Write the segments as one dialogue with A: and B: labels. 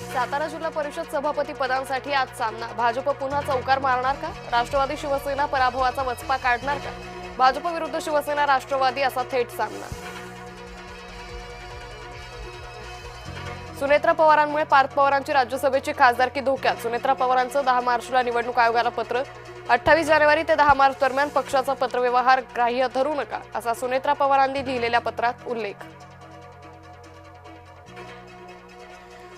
A: सातारा जिल्हा परिषद सभापती पदांसाठी आज सामना। भाजप पुन्हा चौकार मारणार का? राष्ट्रवादी शिवसेना पराभवाचा वचपा काढणार का? भाजप विरुद्ध शिवसेना राष्ट्रवादी असा थेट सामना। सुनेत्रा पवारांमुळे पार्थ पवारांची राज्यसभेची खासदारकी धोक्यात। सुनेत्रा पवारांचं 10 मार्चला निवडणूक आयोगाला पत्र। 28 जानेवारी ते 10 मार्च दरम्यान पक्षाचा पत्रव्यवहार ग्राह्य धरू नका, असा सुनेत्रा पवारांनी लिहिलेल्या पत्रात उल्लेख।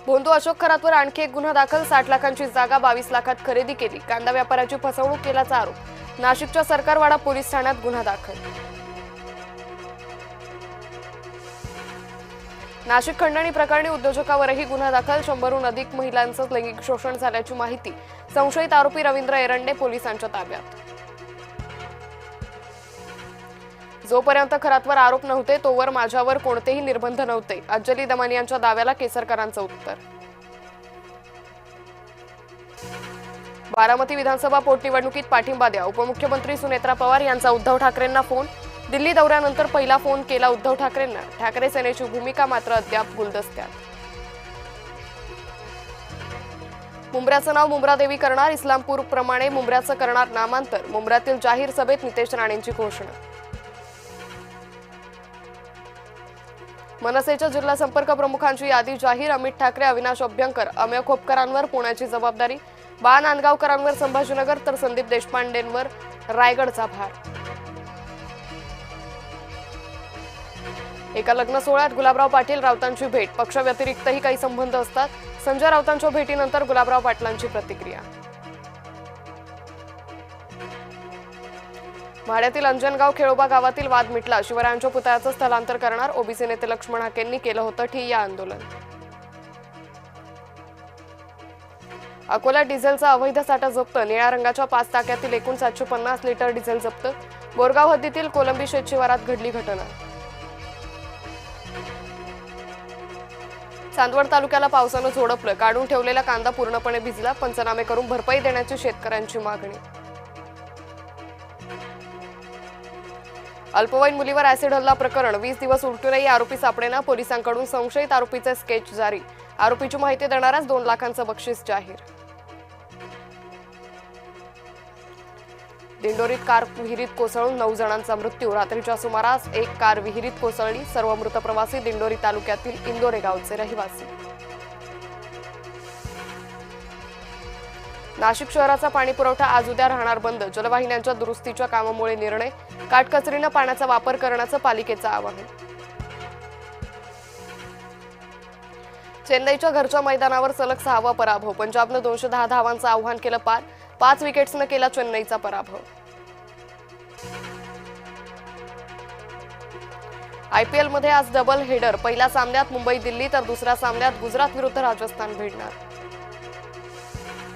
A: भोंदू अशोक खरातवर आणखी एक गुन्हा दाखल। 60 लाखांची जागा 22 लाखात खरेदी केली। कांदा व्यापाऱ्याची फसवणूक केल्याचा आरोप। नाशिकच्या सरकारवाडा पोलीस ठाण्यात गुन्हा दाखल। नाशिक खंडणी प्रकरणी उद्योजकावरही गुन्हा दाखल। 100हून अधिक महिलांचं लैंगिक शोषण झाल्याची माहिती। संशयित आरोपी रवींद्र एरंडे पोलिसांच्या ताब्यात। जोपर्यंत खरातवर आरोप नव्हते तोवर माझ्यावर कोणतेही निर्बंध नव्हते, अंजली दमानी यांच्या दाव्याला केसरकरांचं उत्तर। बारामती विधानसभा पोटनिवडणुकीत पाठिंबा द्या। उपमुख्यमंत्री सुनेत्रा पवार यांचा उद्धव ठाकरेंना फोन। दिल्ली दौऱ्यानंतर पहिला फोन केला उद्धव ठाकरेंना। ठाकरे सेनेची भूमिका मात्र अद्याप गुलदस्त्यात। मुंब्र्याचं नाव मुंब्रादेवी करणार। इस्लामपूर प्रमाणे मुंब्र्याचं करणार नामांतर। मुंब्र्यातील जाहीर सभेत नितेश राणेंची घोषणा। मनसेच्या जिल्हा संपर्क प्रमुखांची यादी जाहीर। अमित ठाकरे, अविनाश अभ्यंकर, अमेय खोपकरांवर पुण्याची जबाबदारी। बा नांदगावकरांवर संभाजीनगर तर संदीप देशपांडेंवर रायगडचा भार। एका लग्न सोहळ्यात गुलाबराव पाटील राऊतांची भेट। पक्षाव्यतिरिक्तही काही संबंध असतात। संजय राऊतांच्या भेटीनंतर गुलाबराव पाटलांची प्रतिक्रिया। माढ्यातील अंजनगाव खेळोबा गावातील वाद मिटला। शिवरायांच्या पुतळ्याचं स्थलांतर करणार। ओबीसी नेते लक्ष्मण हाकेंनी केलं होतं ठिय्या आंदोलन। अकोल्यात डिझेलचा अवैध साठा जप्त। निळ्या रंगाच्या 5 टाक्यातील एकूण 750 लिटर डिझेल जप्त। बोरगाव हद्दीतील कोलंबी शेत शिवारात घडली घटना। चांदवड तालुक्याला पावसानं झोडपलं। काढून ठेवलेला कांदा पूर्णपणे भिजला। पंचनामे करून भरपाई देण्याची शेतकऱ्यांची मागणी। अल्पवयीन मुलीवर ऍसिड हल्ला प्रकरण। 20 दिवस उलटूनही आरोपी सापडेना। पोलिसांकडून संशयित आरोपीचे स्केच जारी। आरोपीची माहिती देणाऱ्यास 2 लाखांचं बक्षीस जाहीर। दिंडोरीत कार विहिरीत कोसळून 9 जणांचा मृत्यू। रात्रीच्या सुमारास एक कार विहिरीत कोसळली। सर्व मृत प्रवासी दिंडोरी तालुक्यातील इंदोरे गावचे रहिवासी। नाशिक शहराचा पाणी पुरवठा आज उद्या राहणार बंद। जलवाहिन्यांच्या दुरुस्तीच्या कामामुळे निर्णय। काटकसरीने पाण्याचा वापर करण्याचं पालिकेचं आवाहन। चेन्नईच्या घरच्या मैदानावर सलग 6वा पराभव। पंजाबनं 210 धावांचं आव्हान केलं पार। 5 विकेट्सनं केला चेन्नईचा पराभव। आयपीएल मध्ये आज डबल हेडर। पहिल्या सामन्यात मुंबई दिल्ली तर दुसऱ्या सामन्यात गुजरात विरुद्ध राजस्थान भिडणार।